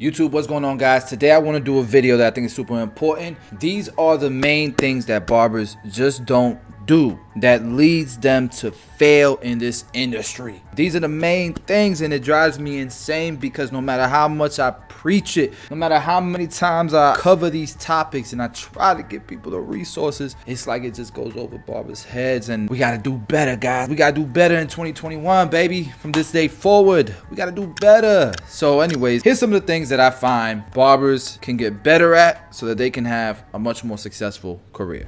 YouTube, what's going on, guys? Today I want to do a video that I think is super important. These are the main things that barbers just don't do that leads them to fail in this industry. These are the main things, and it drives me insane because no matter how much I preach it, no matter how many times I cover these topics and I try to give people the resources, it's like it just goes over barbers' heads. And we gotta do better, guys. We gotta do better in 2021, baby. From this day forward, we gotta do better. So anyways, here's some of the things that I find barbers can get better at so that they can have a much more successful career.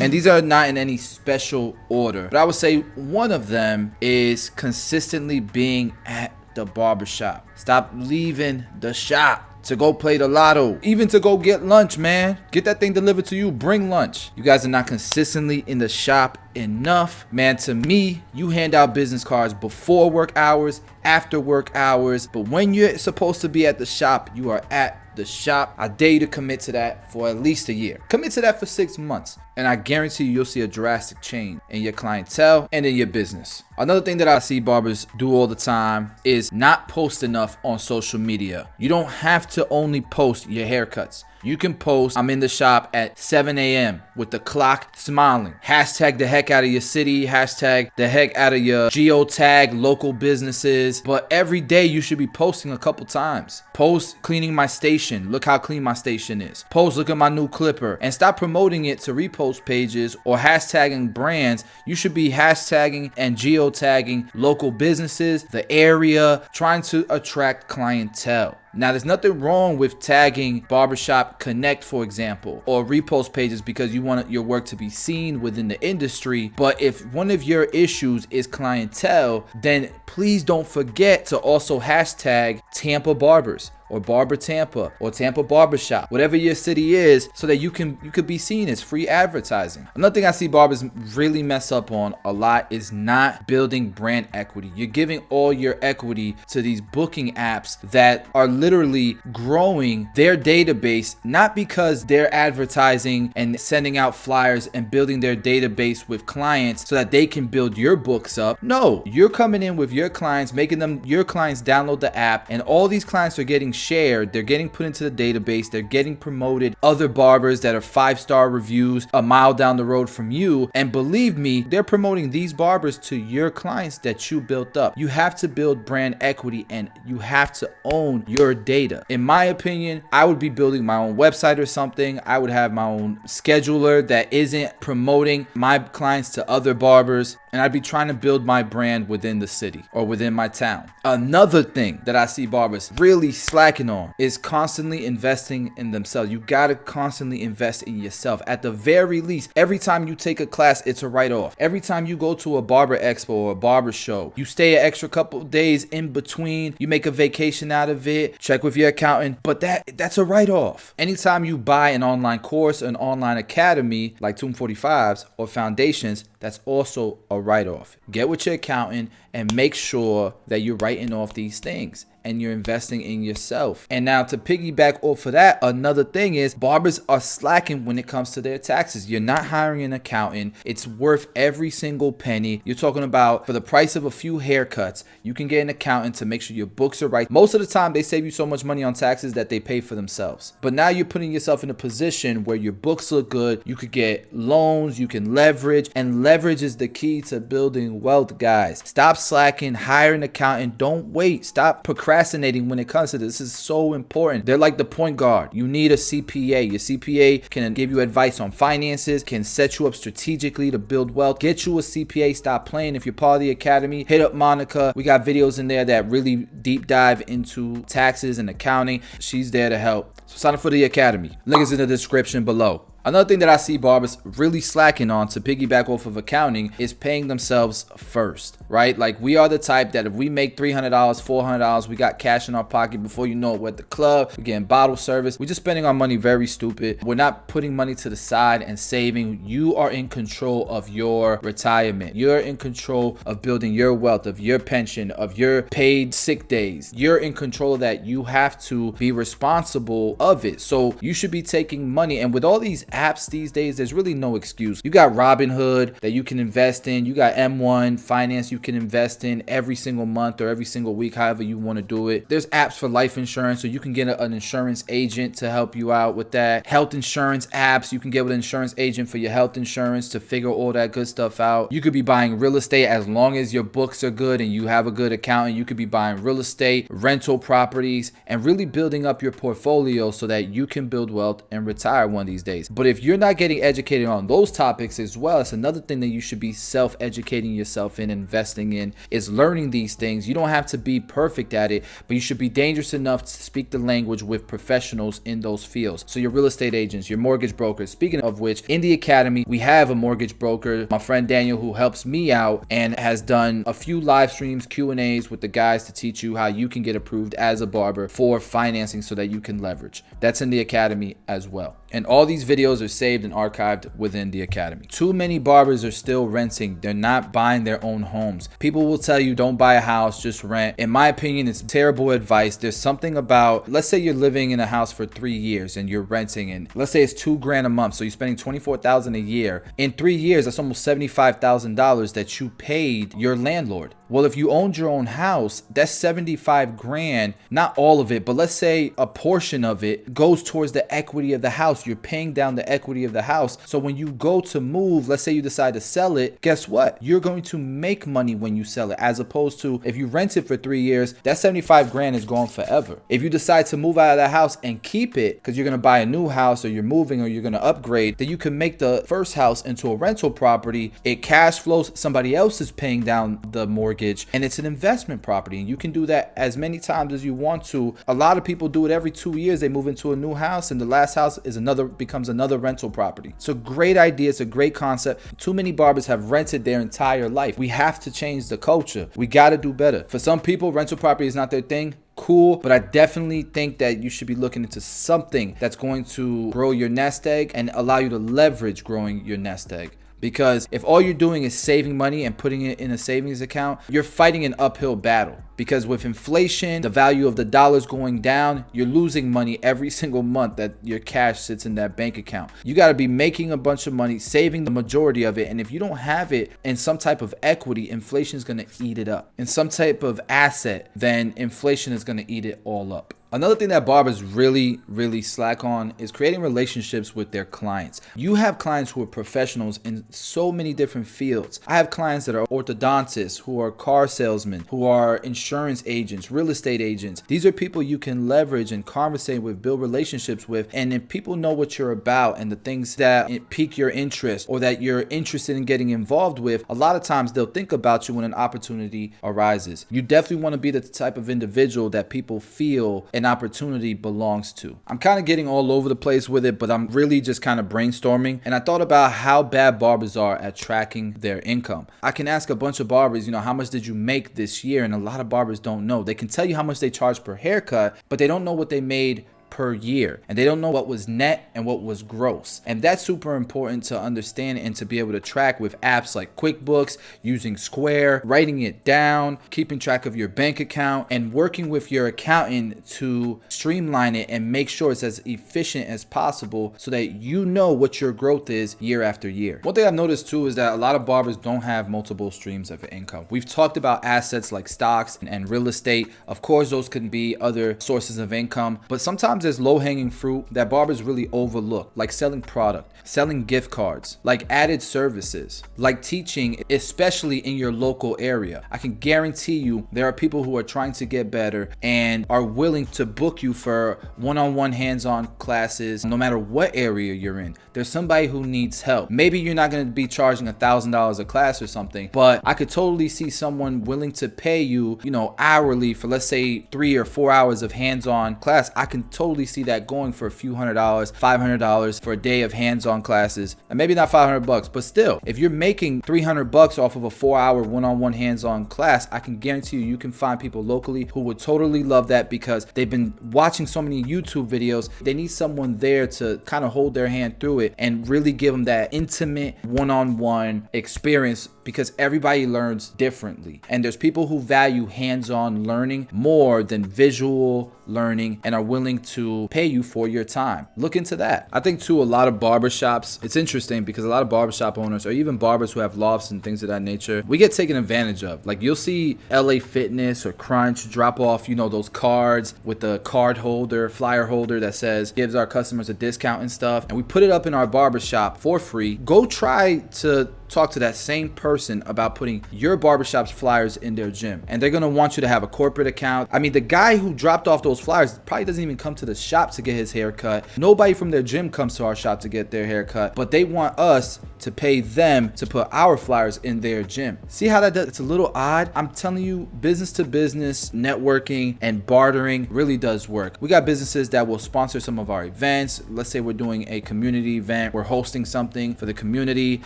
And these are not in any special order, but I would say one of them is consistently being at the barbershop. Stop leaving the shop to go play the lotto, even to go get lunch, man. Get that thing delivered to you. Bring lunch. You guys are not consistently in the shop enough, man. To me, you hand out business cards before work hours, after work hours, but when you're supposed to be at the shop, you are at the shop. I dare you to commit to that for at least a year. Commit to that for 6 months, and I guarantee you'll see a drastic change in your clientele and in your business. Another thing that I see barbers do all the time is not post enough on social media. You don't have to only post your haircuts. You can post, I'm in the shop at 7 a.m. with the clock smiling. Hashtag the heck out of your city. Hashtag the heck out of your geotag local businesses. But every day you should be posting a couple times. Post cleaning my station. Look how clean my station is. Post look at my new clipper. And stop promoting it to repost pages or hashtagging brands. You should be hashtagging and geotagging local businesses, the area, trying to attract clientele. Now, there's nothing wrong with tagging Barbershop Connect, for example, or repost pages because you want your work to be seen within the industry. But if one of your issues is clientele, then please don't forget to also hashtag Tampa Barbers, or Barber Tampa, or Tampa Barbershop, whatever your city is, so that you could be seen as free advertising. Another thing I see barbers really mess up on a lot is not building brand equity. You're giving all your equity to these booking apps that are literally growing their database, not because they're advertising and sending out flyers and building their database with clients so that they can build your books up. No, you're coming in with your clients, making them your clients download the app, and all these clients are getting shared, they're getting put into the database, they're getting promoted other barbers that are 5-star reviews a mile down the road from you, and believe me, they're promoting these barbers to your clients that you built up. You have to build brand equity and you have to own your data. In my opinion, I would be building my own website or something. I would have my own scheduler that isn't promoting my clients to other barbers, and I'd be trying to build my brand within the city or within my town. Another thing that I see barbers really slacking on is constantly investing in themselves. You gotta constantly invest in yourself. At the very least, every time you take a class, it's a write-off. Every time you go to a barber expo or a barber show, you stay an extra couple days in between, you make a vacation out of it, check with your accountant, but that's a write-off. Anytime you buy an online course, an online academy like Tomb 45s or Foundations, that's also a write-off. Get with your accountant and make sure that you're writing off these things and you're investing in yourself. And now to piggyback off of that, another thing is barbers are slacking when it comes to their taxes. You're not hiring an accountant. It's worth every single penny. You're talking about for the price of a few haircuts, you can get an accountant to make sure your books are right. Most of the time they save you so much money on taxes that they pay for themselves. But now you're putting yourself in a position where your books look good. You could get loans, you can leverage, and leverage is the key to building wealth, guys. Stop slacking, hire an accountant. Don't wait. Stop procrastinating when it comes to this. This is so important. They're like the point guard. You need a CPA. Your CPA can give you advice on finances, can set you up strategically to build wealth. Get you a CPA. Stop playing. If you're part of the academy, hit up Monica. We got videos in there that really deep dive into taxes and accounting. She's there to help. So sign up for the academy. Link is in the description below. Another thing that I see barbers really slacking on, to piggyback off of accounting, is paying themselves first, right? Like, we are the type that if we make $300, $400, we got cash in our pocket. Before you know it, we're at the club, we're getting bottle service. We're just spending our money very stupid. We're not putting money to the side and saving. You are in control of your retirement. You're in control of building your wealth, of your pension, of your paid sick days. You're in control of that. You have to be responsible of it. So you should be taking money. And with all these apps these days, there's really no excuse. You got Robinhood that you can invest in. You got M1 Finance you can invest in every single month or every single week, however you want to do it. There's apps for life insurance, so you can get an insurance agent to help you out with that. Health insurance apps, you can get with an insurance agent for your health insurance to figure all that good stuff out. You could be buying real estate as long as your books are good and you have a good accountant. You could be buying real estate, rental properties, and really building up your portfolio so that you can build wealth and retire one of these days. But if you're not getting educated on those topics as well, it's another thing that you should be self-educating yourself in, investing in, is learning these things. You don't have to be perfect at it, but you should be dangerous enough to speak the language with professionals in those fields. So your real estate agents, your mortgage brokers. Speaking of which, in the academy, we have a mortgage broker, my friend Daniel, who helps me out and has done a few live streams, Q&As with the guys to teach you how you can get approved as a barber for financing so that you can leverage. That's in the academy as well. And all these videos are saved and archived within the academy. Too many barbers are still renting. They're not buying their own homes. People will tell you don't buy a house, just rent. In my opinion, it's terrible advice. There's something about, let's say you're living in a house for 3 years and you're renting, and let's say it's $2,000 a month, so you're spending $24,000 a year. In 3 years, that's almost $75,000 that you paid your landlord. Well, if you owned your own house, that's 75 grand, not all of it, but let's say a portion of it goes towards the equity of the house. You're paying down the equity of the house. So when you go to move, let's say you decide to sell it, guess what? You're going to make money when you sell it, as opposed to if you rent it for 3 years, that 75 grand is gone forever. If you decide to move out of that house and keep it because you're going to buy a new house or you're moving or you're going to upgrade, then you can make the first house into a rental property. It cash flows, somebody else is paying down the mortgage, and it's an investment property, and you can do that as many times as you want to. A lot of people do it every 2 years. They move into a new house and the last house is becomes another rental property. It's a great idea. It's a great concept. Too many barbers have rented their entire life. We have to change the culture. We got to do better. For some people, rental property is not their thing. Cool, but I definitely think that you should be looking into something that's going to grow your nest egg and allow you to leverage growing your nest egg. Because if all you're doing is saving money and putting it in a savings account, you're fighting an uphill battle. Because with inflation, the value of the dollar's going down, you're losing money every single month that your cash sits in that bank account. You got to be making a bunch of money, saving the majority of it. And if you don't have it in some type of equity, inflation is going to eat it up. In some type of asset, then inflation is going to eat it all up. Another thing that barbers really slack on is creating relationships with their clients. You have clients who are professionals in so many different fields. I have clients that are orthodontists, who are car salesmen, who are insurance agents, real estate agents. These are people you can leverage and conversate with, build relationships with. And if people know what you're about and the things that pique your interest or that you're interested in getting involved with, a lot of times they'll think about you when an opportunity arises. You definitely want to be the type of individual that people feel an opportunity belongs to. I'm kind of getting all over the place with it, but I'm really just kind of brainstorming. And I thought about how bad barbers are at tracking their income. I can ask a bunch of barbers, how much did you make this year? And a lot of barbers don't know. They can tell you how much they charge per haircut, but they don't know what they made per year, and they don't know what was net and what was gross. And that's super important to understand and to be able to track with apps like QuickBooks, using Square, writing it down, keeping track of your bank account, and working with your accountant to streamline it and make sure it's as efficient as possible so that you know what your growth is year after year. One thing I've noticed too is that a lot of barbers don't have multiple streams of income. We've talked about assets like stocks and real estate. Of course, those can be other sources of income, but sometimes there's low-hanging fruit that barbers really overlook, like selling product, selling gift cards, like added services, like teaching, especially in your local area. I can guarantee you there are people who are trying to get better and are willing to book you for one-on-one hands-on classes, no matter what area you're in. There's somebody who needs help. Maybe you're not going to be charging $1,000 a class or something, but I could totally see someone willing to pay you, hourly for, let's say, 3 or 4 hours of hands-on class. I can totally see that going for a few $100, $500 for a day of hands-on classes. And maybe not $500, but still, if you're making $300 off of a 4-hour one-on-one hands-on class, I can guarantee you can find people locally who would totally love that because they've been watching so many YouTube videos. They need someone there to kind of hold their hand through it and really give them that intimate one-on-one experience, because everybody learns differently. And there's people who value hands-on learning more than visual learning, and are willing to pay you for your time. Look into that. I think too, a lot of barbershops, it's interesting because a lot of barbershop owners or even barbers who have lofts and things of that nature, we get taken advantage of. Like you'll see LA Fitness or Crunch drop off, you know, those cards with the card holder, flyer holder that says gives our customers a discount and stuff. And we put it up in our barbershop for free. Go try to talk to that same person about putting your barbershop's flyers in their gym, and they're gonna want you to have a corporate account. I mean, the guy who dropped off those flyers probably doesn't even come to the shop to get his hair cut. Nobody from their gym comes to our shop to get their hair cut, but they want us to pay them to put our flyers in their gym. See how that does? It's a little odd. I'm telling you, business to business networking and bartering really does work. We got businesses that will sponsor some of our events. Let's say we're doing a community event, we're hosting something for the community,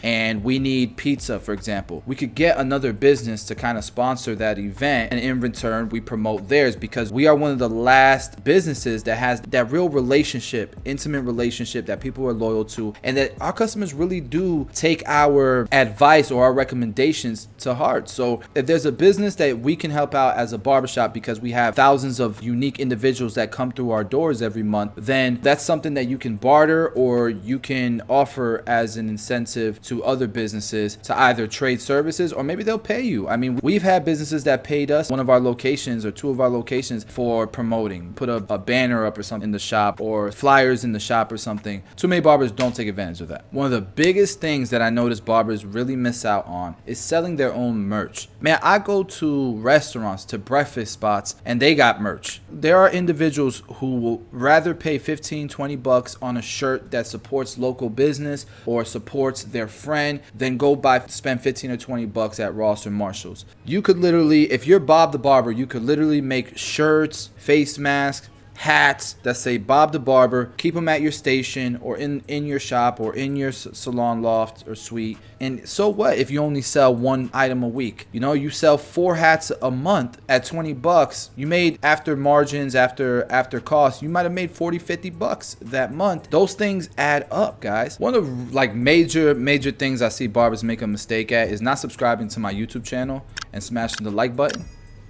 and we need pizza, for example. We could get another business to kind of sponsor that event, and in return we promote theirs, because we are one of the last businesses that has that real relationship, intimate relationship that people are loyal to, and that our customers really do take our advice or our recommendations to heart. So if there's a business that we can help out as a barbershop because we have thousands of unique individuals that come through our doors every month, then that's something that you can barter or you can offer as an incentive to other businesses to either trade services or maybe they'll pay you. I mean, we've had businesses that paid us, one of our locations or two of our locations, for promoting, put a banner up or something in the shop or flyers in the shop or something. Too many barbers don't take advantage of that. One of the biggest things that I notice barbers really miss out on is selling their own merch. Man, I go to restaurants, to breakfast spots, and they got merch. There are individuals who will rather pay 15, 20 bucks on a shirt that supports local business or supports their friend than go spend 15 or 20 bucks at Ross or Marshall's. You could literally, if you're Bob the Barber, you could literally make shirts, face masks, hats that say Bob the Barber, keep them at your station or in your shop or in your salon loft or suite. And so what if you only sell one item a week? You know, you sell 4 hats a month at 20 bucks. You made, after margins, after costs, you might have made 40, 50 bucks that month. Those things add up, guys. One of the major things I see barbers make a mistake at is not subscribing to my YouTube channel and smashing the like button.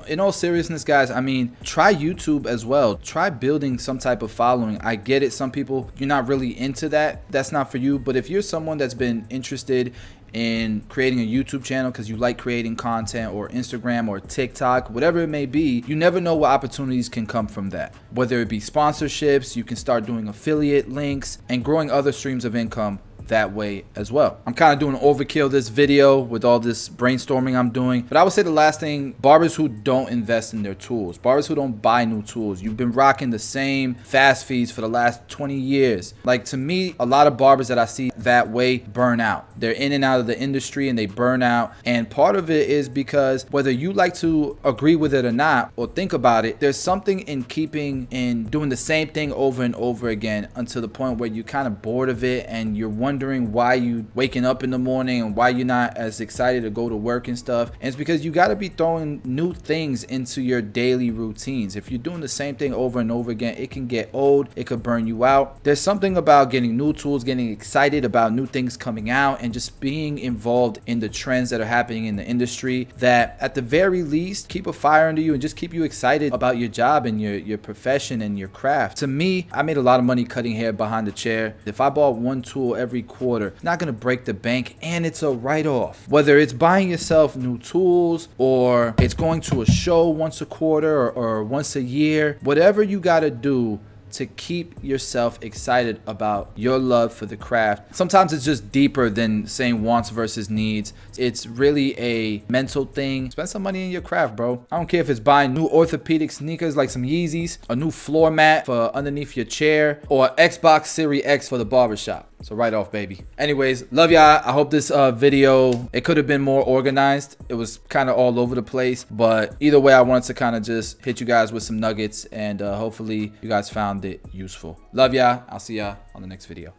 In all seriousness, guys, I mean, try YouTube as well. Try building some type of following. I get it. Some people, you're not really into that. That's not for you. But if you're someone that's been interested in creating a YouTube channel because you like creating content, or Instagram or TikTok, whatever it may be, you never know what opportunities can come from that. Whether it be sponsorships, you can start doing affiliate links and growing other streams of income that way as well. I'm kind of doing overkill this video with all this brainstorming I'm doing, but I would say the last thing, barbers who don't invest in their tools, barbers who don't buy new tools. You've been rocking the same fast feeds for the last 20 years. Like, to me, a lot of barbers that I see that way burn out. They're in and out of the industry and they burn out, and part of it is because whether you like to agree with it or not or think about it, there's something in doing the same thing over and over again until the point where you're kind of bored of it and you're wondering why you waking up in the morning and why you're not as excited to go to work and stuff. And it's because you got to be throwing new things into your daily routines. If you're doing the same thing over and over again, it can get old, it could burn you out. There's something about getting new tools, getting excited about new things coming out, and just being involved in the trends that are happening in the industry that at the very least keep a fire under you and just keep you excited about your job and your profession and your craft. To me, I made a lot of money cutting hair behind the chair. If I bought one tool every quarter, it's not going to break the bank, and it's a write-off. Whether it's buying yourself new tools or it's going to a show once a quarter or once a year, whatever you got to do to keep yourself excited about your love for the craft. Sometimes it's just deeper than saying wants versus needs. It's really a mental thing. Spend some money in your craft, bro. I don't care if it's buying new orthopedic sneakers like some Yeezys, a new floor mat for underneath your chair, or Xbox Series X for the barbershop. So right off, baby. Anyways, love y'all. I hope this video, it could have been more organized. It was kind of all over the place, but either way, I wanted to kind of just hit you guys with some nuggets, and hopefully you guys found it useful. Love y'all. I'll see y'all on the next video.